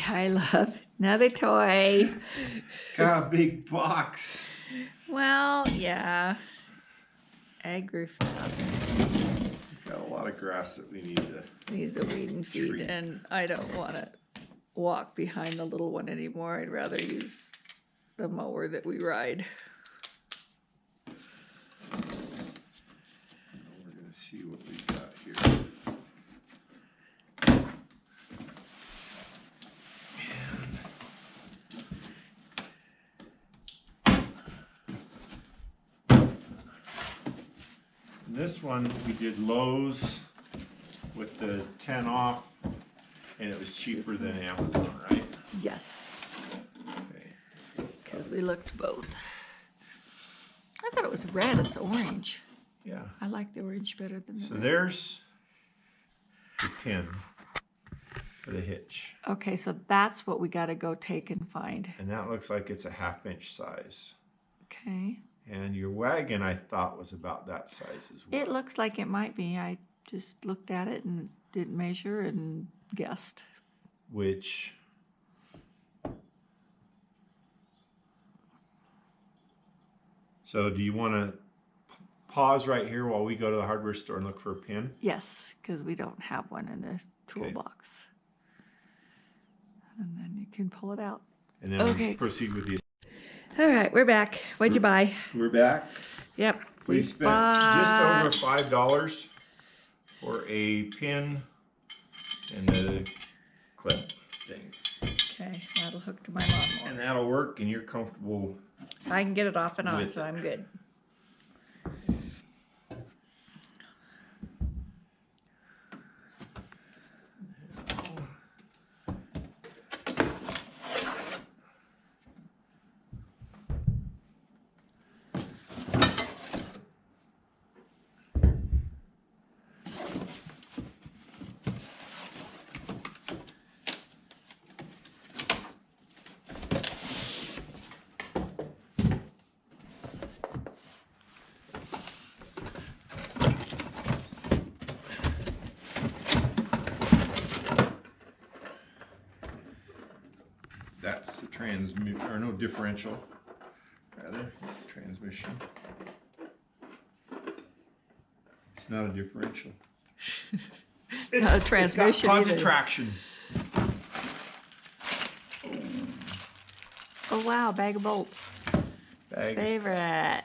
I love another toy. Got a big box. Well, yeah. AgriFab. Got a lot of grass that we need to. Needs a weed and feed, treat. and I don't want to walk behind the little one anymore. I'd rather use the mower that we ride. We're gonna see what we got here. This one we did Lowe's with the 10 off, and it was cheaper than Amazon, right? Yes, Okay. because we looked both. I thought it was red. It's orange. Yeah. I like the orange better than the So red. there's the pin for the hitch. Okay, so that's what we got to go take and find. And that looks like it's a 1/2 inch size. Okay. And your wagon, I thought, was about that size as well. It looks like it might be. I just looked at it and didn't measure and guessed. Which so do you want to pause right here while we go to the hardware store and look for a pin? Yes, because we don't have one in the toolbox. And then you can pull it out. And then Okay. we'll proceed with the. All right, we're back. What'd you buy? We're back. Yep. We spent just over $5 for a pin and the clip thing. Okay, that'll hook to my lawnmower. And that'll work, and you're comfortable. I can get it off and on, With so it. I'm good. That's the differential, rather, transmission. It's not a differential. Not a transmission It's got positive either. traction. Oh wow, bag of bolts. Bags. Favorite.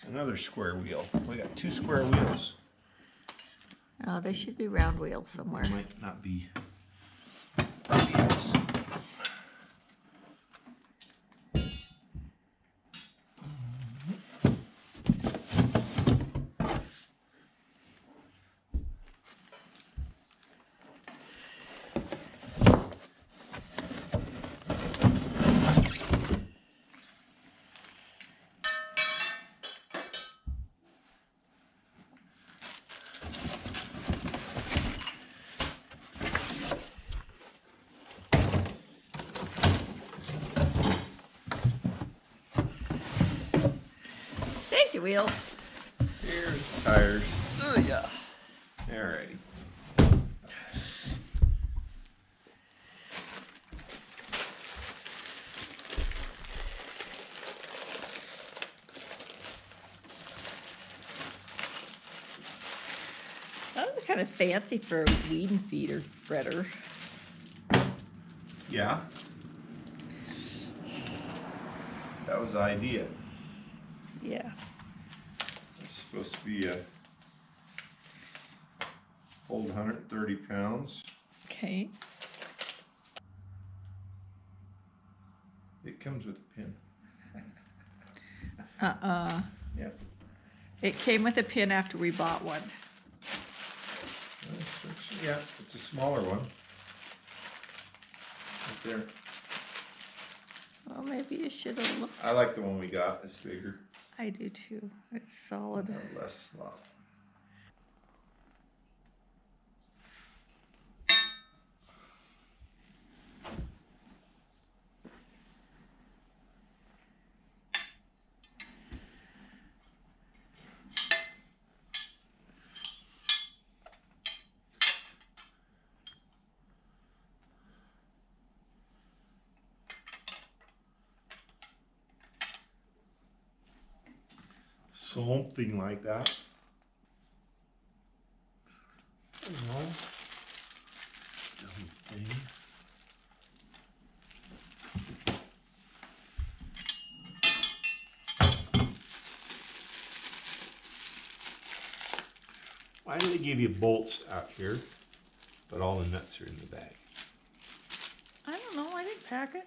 Another square wheel. We got 2 square wheels. Oh, they should be round wheels somewhere. Might not be. Wheels. Thanks, you wheels. Here's the tires. Oh yeah. Alrighty. That was kind of fancy for a weed and feeder spreader. Yeah. That was the idea. Yeah. It's supposed to be hold 130 pounds. Okay. It comes with a pin. Yeah. It came with a pin after we bought one. Yeah, it's a smaller one. Right there. Well, maybe you should have looked. I like the one we got. It's bigger. I do too. It's solid. Less slop. Something like that. You know, dumb thing. Why do they give you bolts out here, but all the nuts are in the bag? I don't know, I didn't pack it.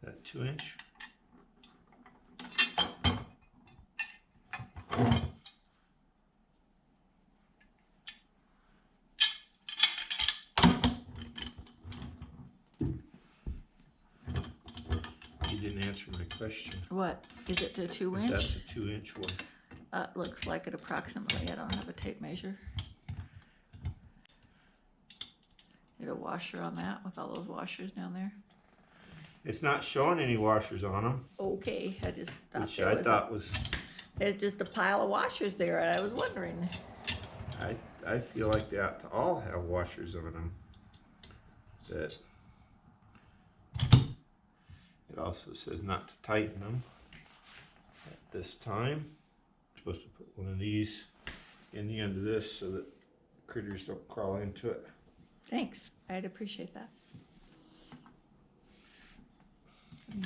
That 2-inch? You didn't answer my question. What, is it the 2-inch? That's a 2-inch one. Looks like it approximately, I don't have a tape measure. Get a washer on that with all those washers down there. It's not showing any washers on them, Okay, I just thought which there I was thought was. there's just a pile of washers there, and I was wondering. I feel like they ought to all have washers on them. That it also says not to tighten them at this time. I'm supposed to put one of these in the end of this so that critters don't crawl into it. Thanks, I'd appreciate that.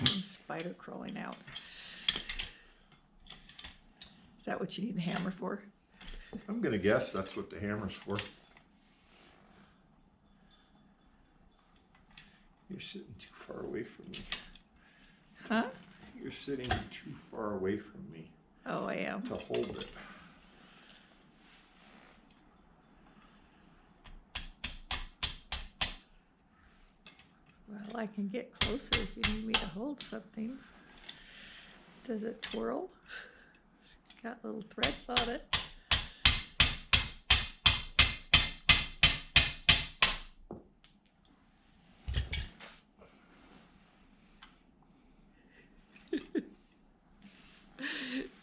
Spider crawling out. Is that what you need the hammer for? I'm gonna guess that's what the hammer's for. You're sitting too far away from me. Huh? You're sitting too far away from me Oh, I am. to hold it. Well, I can get closer if you need me to hold something. Does it twirl? It's got little threads on it.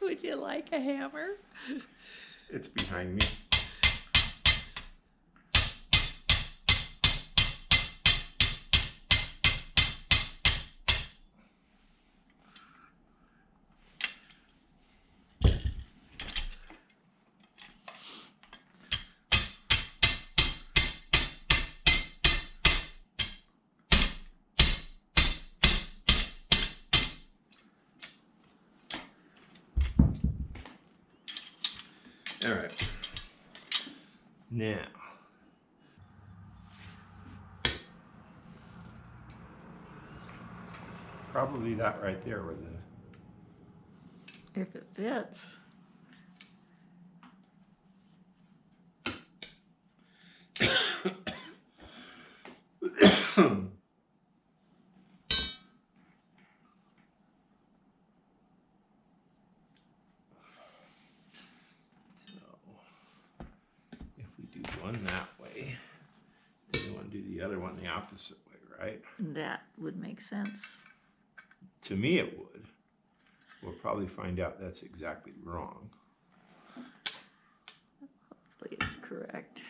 Would you like a hammer? It's behind me. All right. Now, probably that right there where the If it fits. if we do one that way, then we want to do the other one the opposite way, right? That would make sense. To me it would. We'll probably find out that's exactly wrong. Hopefully it's correct.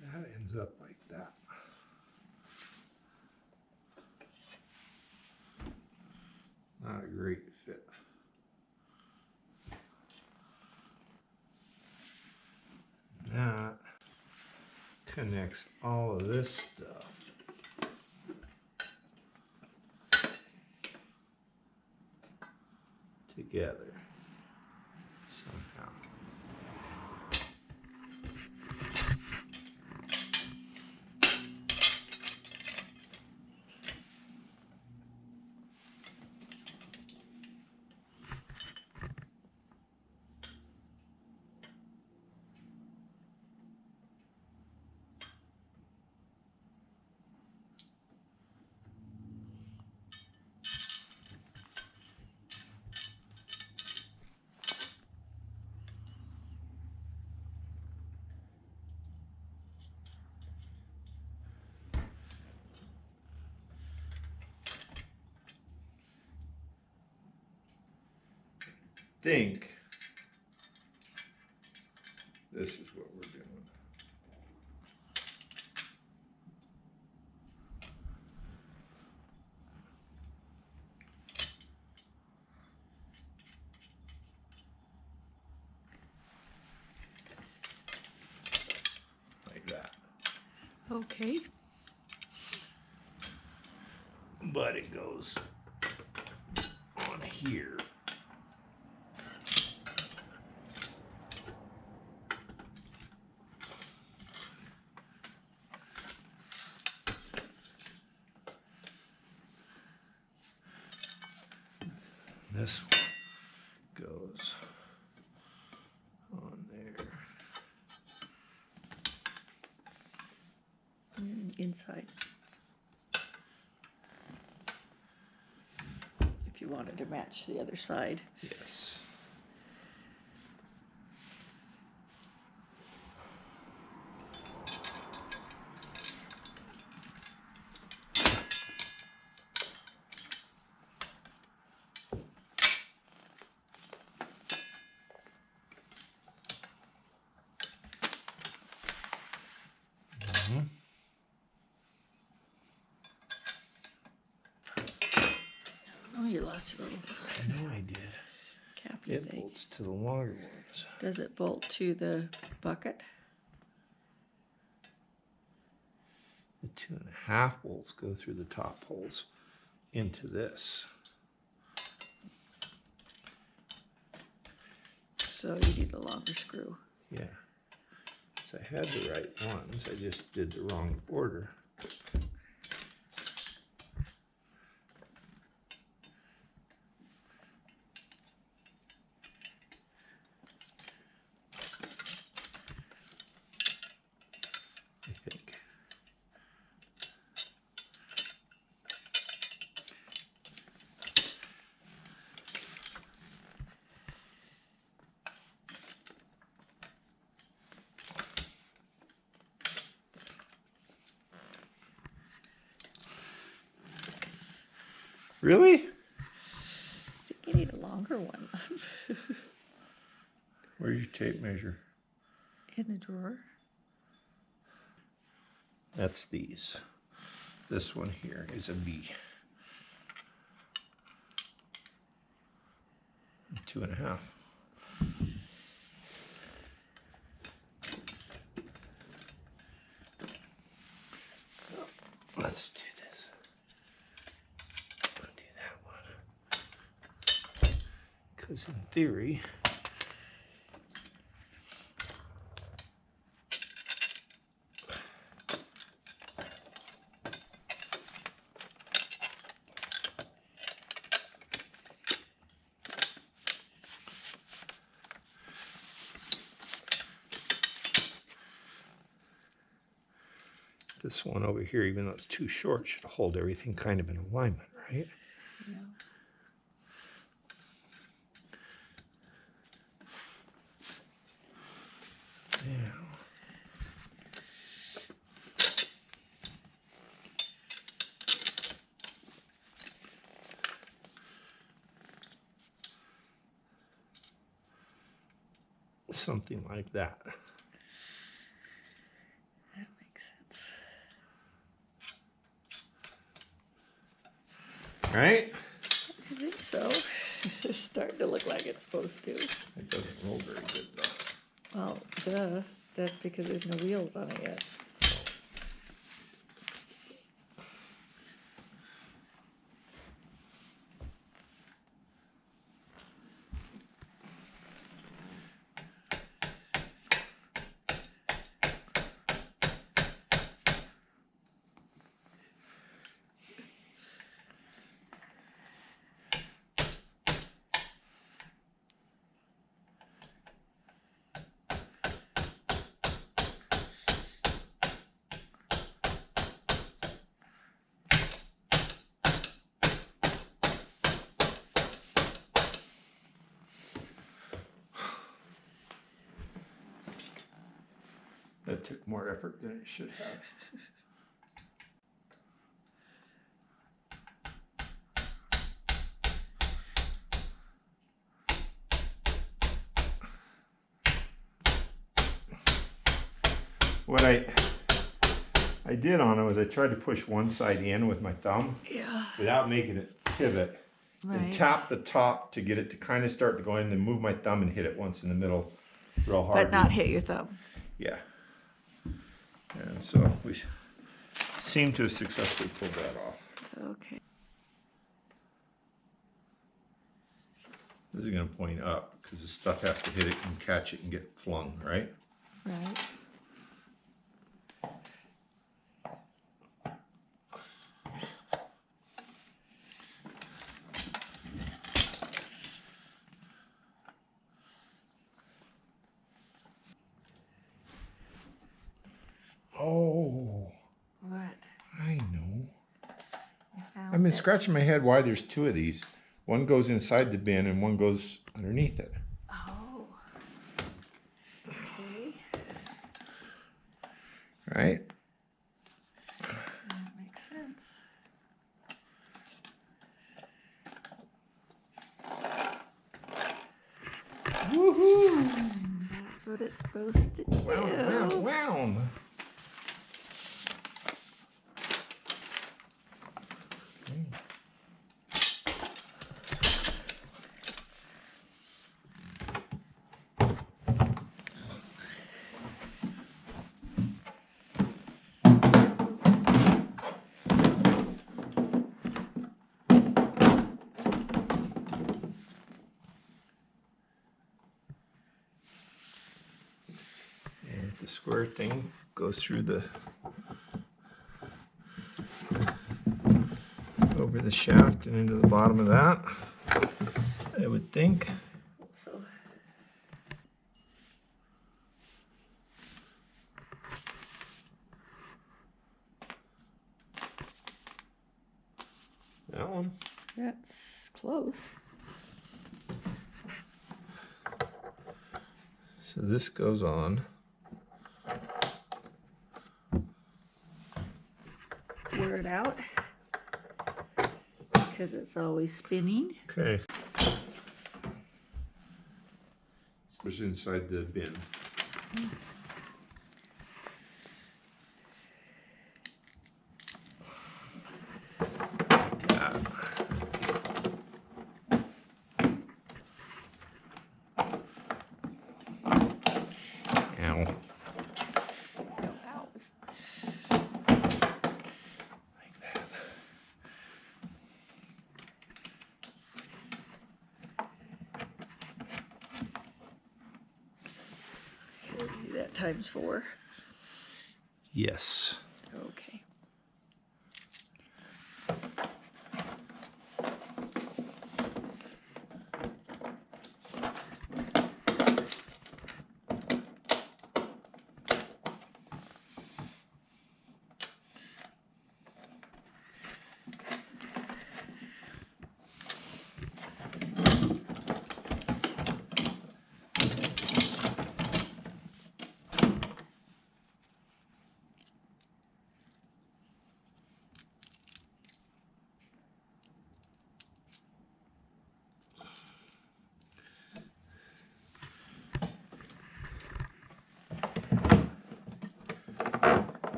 That ends up like that. Not a great fit. That connects all of this stuff together somehow. think this is what we're doing. Like that. Okay. But it goes on here. This one goes on there. Inside. If you wanted to match the other side. Yes. Oh, you lost your little I know I did. cappy It thing. bolts to the longer ones. Does it bolt to the bucket? The 2.5 bolts go through the top holes into this. So you need a longer screw. Yeah. So I had the right ones, I just did the wrong order. I think. Really? I think you need a longer one. Where's your tape measure? In the drawer. That's these. This one here is a B. 2.5. Let's do this. I'll do that one. Because in theory, this one over here, even though it's too short, should hold everything kind of in alignment, right? Yeah. Now, something like that. That makes sense. Right? I think so. It's starting to look like it's supposed to. It doesn't roll very good though. Well, duh. That's because there's no wheels on it yet. That took more effort than it should have. what I did on it was I tried to push one side in with my thumb Yeah. without making it pivot. And Right. tap the top to get it to kind of start to go in, then move my thumb and hit it once in the middle real hard. But not hit your thumb. Yeah. And so we seem to have successfully pulled that off. Okay. This is going to point up because the stuff has to hit it and catch it and get flung, right? Right. Oh, What? I know. You found I've been it. scratching my head why there's two of these. One goes inside the bin and one goes underneath it. Oh. Okay. Right? That makes sense. Woohoo! That's what it's supposed to do. Wow. And the square thing goes through the over the shaft and into the bottom of that, I would think. So. That one. That's close. So this goes on. Wear it out because it's always spinning. Okay. It's inside the bin. Like that. Ow. No owls. Like that. Okay, do that times 4. Yes. Okay.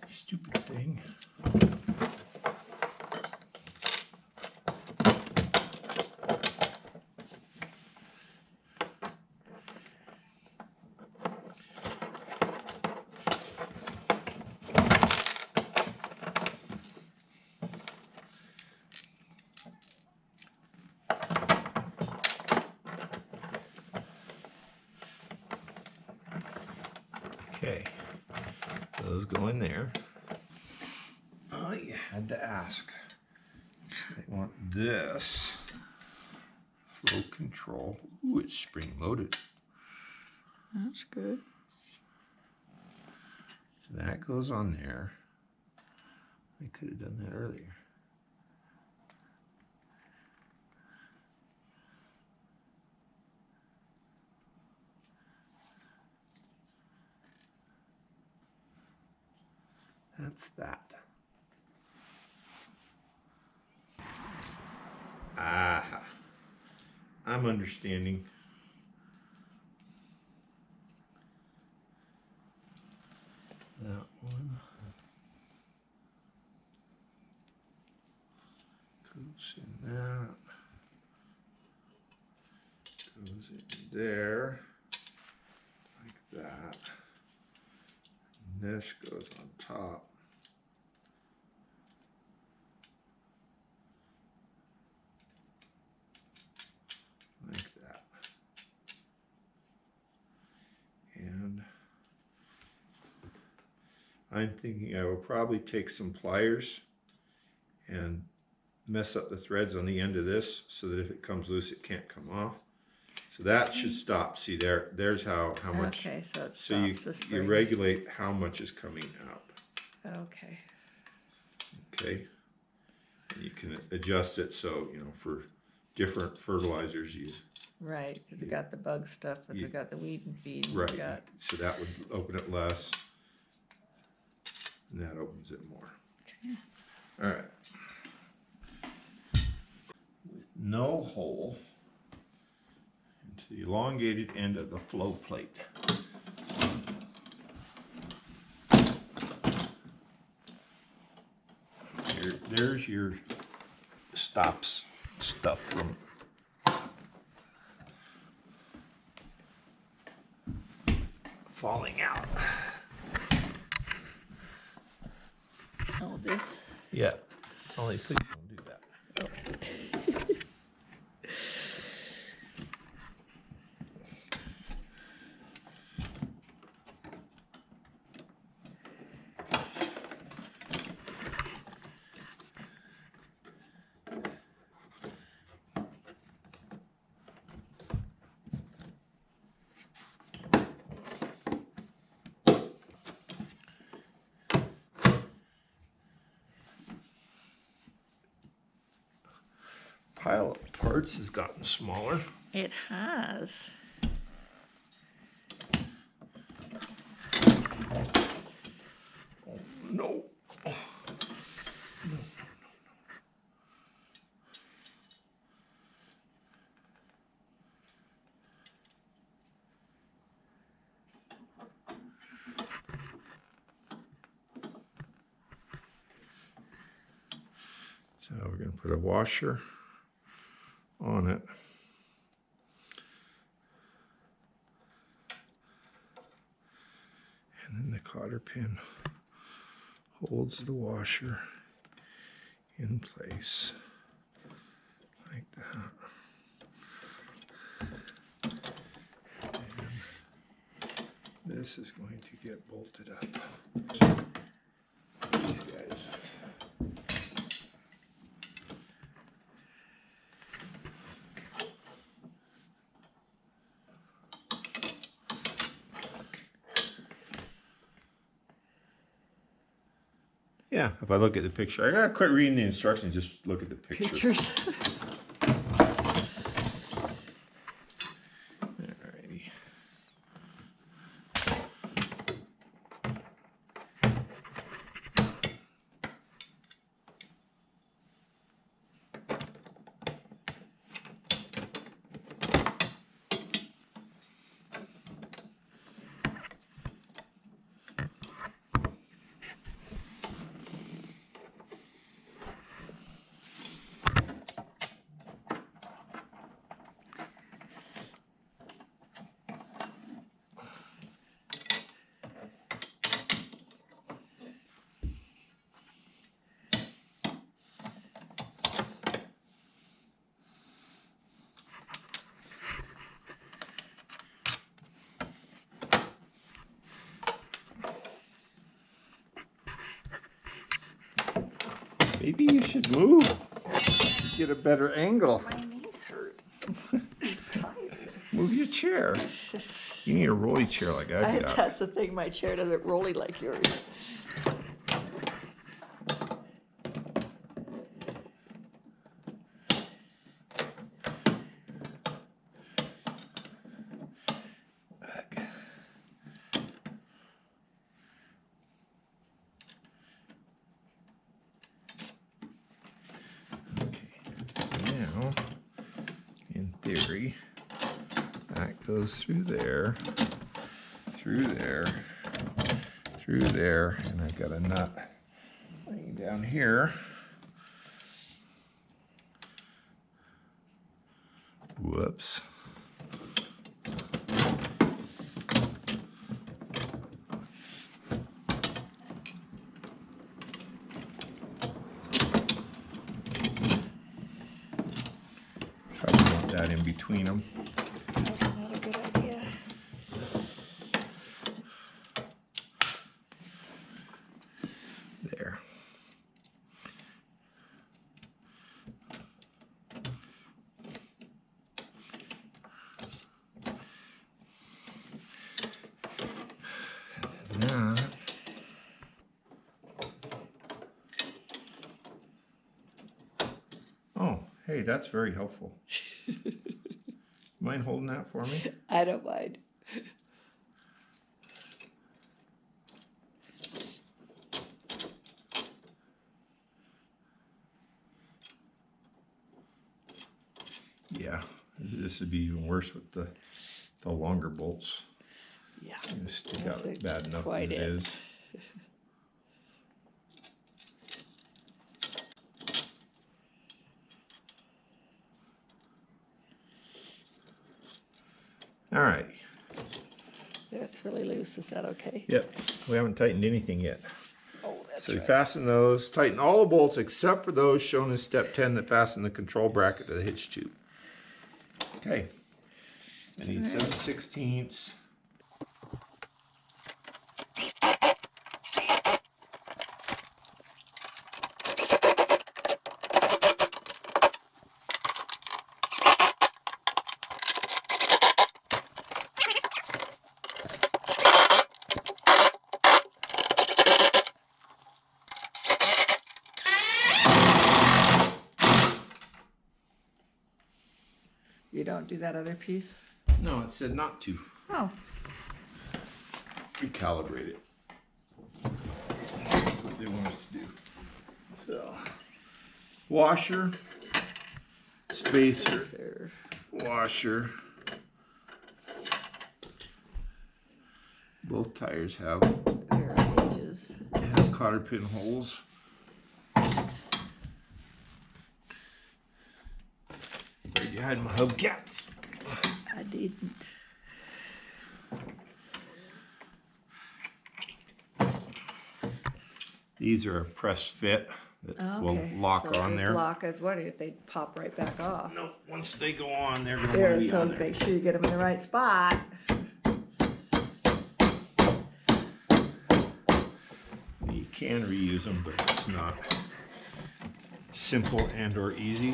Stupid thing. Okay, those go in there. Oh, you had to ask. I want this flow control. Ooh, it's spring loaded. That's good. So that goes on there. I could have done that earlier. What's that? Ah, I'm understanding. That one goes in that, goes in there, like that. And this goes on top. Like that. And I'm thinking I will probably take some pliers and mess up the threads on the end of this so that if it comes loose it can't come off. So that should stop. See there's how much. Okay, so it So you, stops the you spring. regulate how much is coming out. Okay. Okay. And you can adjust it so, you know, for different fertilizers you. Right, because we got the bug stuff, but we got the weed and feed. And Right. we got... So that would open it less. And that opens it more. Okay. All right. With no hole into the elongated end of the flow plate. There's your stops stuff from falling out. Oh, this? Yeah. Only please don't do that. Pile of parts has gotten smaller. It has. Oh, no. So we're going to put a washer on it. And then the cotter pin holds the washer in place like that. And this is going to get bolted up. These guys. Yeah, if I look at the picture, I gotta quit reading the instructions, just look at the picture. Pictures. Alrighty. Maybe you should move. Get a better angle. My knees hurt. I'm tired. Move your chair. You need a rolly chair like I've got. That's the thing, my chair doesn't rolly like yours. now, in theory, that goes through there, through there, through there, and I've got a nut laying down here. Whoops. Probably want that in between them. That's not a good idea. There. And then that. Oh, hey, that's very helpful. Mind holding that for me? I don't mind. Yeah, this would be even worse with the longer bolts. Yeah. They stick out That's bad enough as quite it it. is. All right. That's really loose. Is that okay? Yep, we haven't tightened anything yet. Oh, that's So you right. fasten those, tighten all the bolts except for those shown in step 10 that fasten the control bracket to the hitch tube. Okay. I need 7/16. You don't do that other piece? No, it said not to. Oh. Recalibrate it. That's what they want us to do. So, washer, spacer, Sir. washer. Both tires have There are gauges. cotter pin holes. Where'd you hide my hubcaps? I didn't. These are a press fit that will lock so on just there. Lock. I was wondering if they'd pop right back off. No, once they go on, they're gonna want to There, be so on there. make sure you get them in the right spot. You can reuse them, but it's not simple and or easy.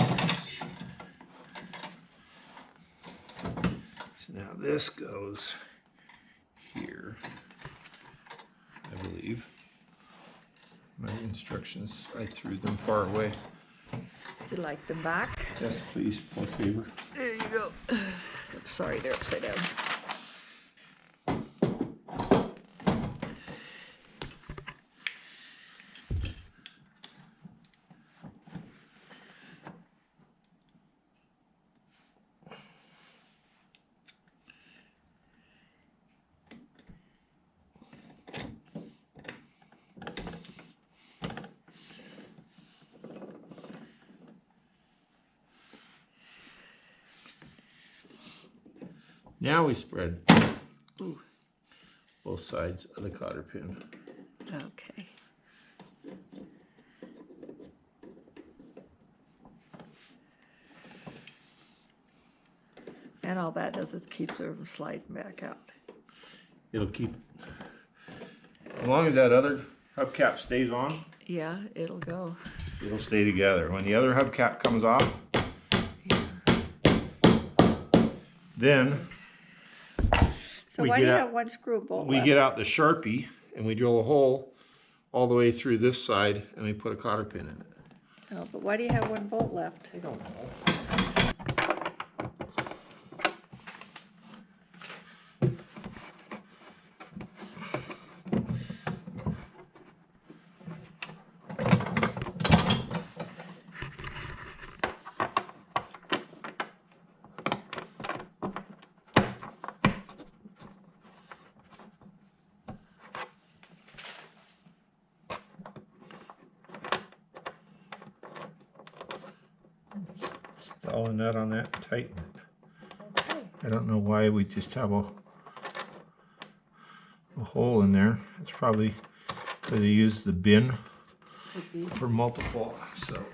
So now this goes here, I believe. My instructions, I threw them far away. Would you like them back? Yes, please, por favor. There you go. I'm sorry, they're upside down. Now we spread Ooh. both sides of the cotter pin. Okay. And all that does is keeps them sliding back out. It'll keep, as long as that other hubcap stays on, Yeah, it'll go. it'll stay together. When the other hubcap comes off, then So We why do get you out- have one screw bolt we left? get out the Sharpie and we drill a hole all the way through this side and we put a cotter pin in it. Oh, but why do you have one bolt left? I don't know. Install a nut on that and tighten it. Okay. I don't know why we just have a hole in there. It's probably because they use the bin Could be. for multiple. So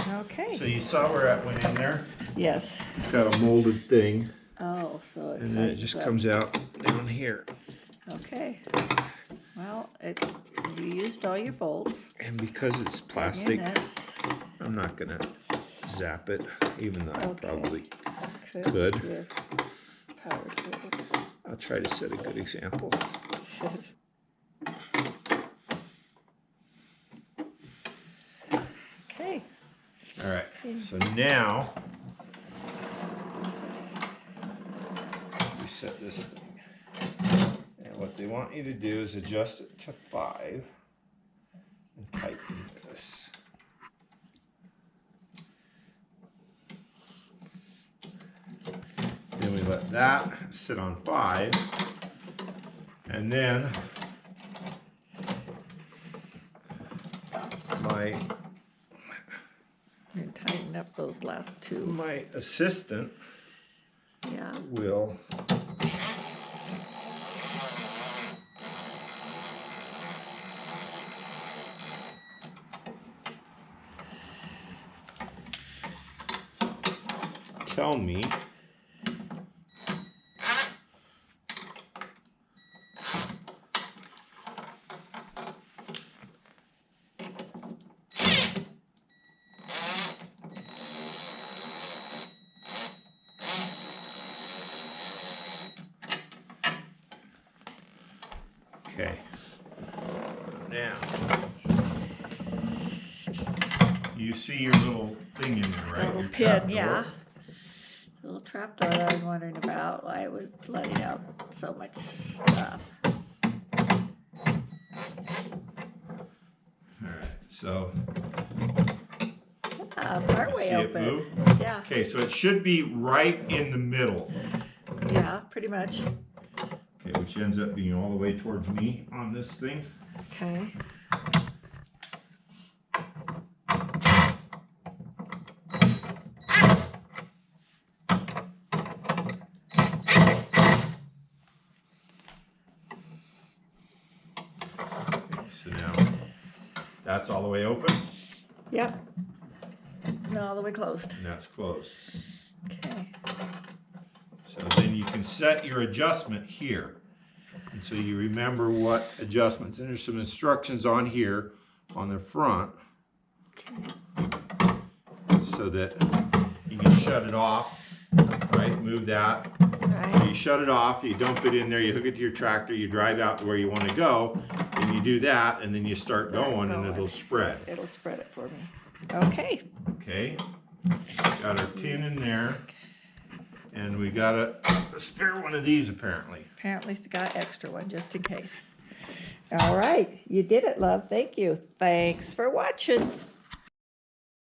Okay. you saw where that went in there? Yes. It's got a molded thing, Oh, so it and then it tightens just up. comes out down here. Okay. Well, you used all your bolts. And because it's Your plastic, nuts. I'm not gonna zap it, even though I Okay. probably Could could. give power to it. I'll try to set a good example. Okay. All right, so now we set this thing. And what they want you to do is adjust it to 5 and tighten this. Then we let that sit on 5, and then And tighten up those last two. my assistant Yeah. will tell me okay. Now you see your little thing in there, right? Little Your pin, trap door. yeah. Little trapdoor that I was wondering about why it was letting out so much stuff. Alright, so Partway see it open. move? Yeah. Okay, so it should be right in the middle. Yeah, pretty much. Okay, which ends up being all the way towards me on this thing. Okay. So now that's all the way open Yep. No, all the way closed. and that's closed. Okay. So then you can set your adjustment here. And so you remember what adjustments. And there's some instructions on here on the front so that you can shut it off, right? Move that. Right. You shut it off, you dump it in there, you hook it to your tractor, you drive out to where you want to go, and you do that, and then you start going, and it'll spread. It'll spread it for me. Okay. Okay, got our pin in there, and we got a spare one of these apparently. Apparently it's got extra one just in case. All right. You did it, love. Thank you. Thanks for watching.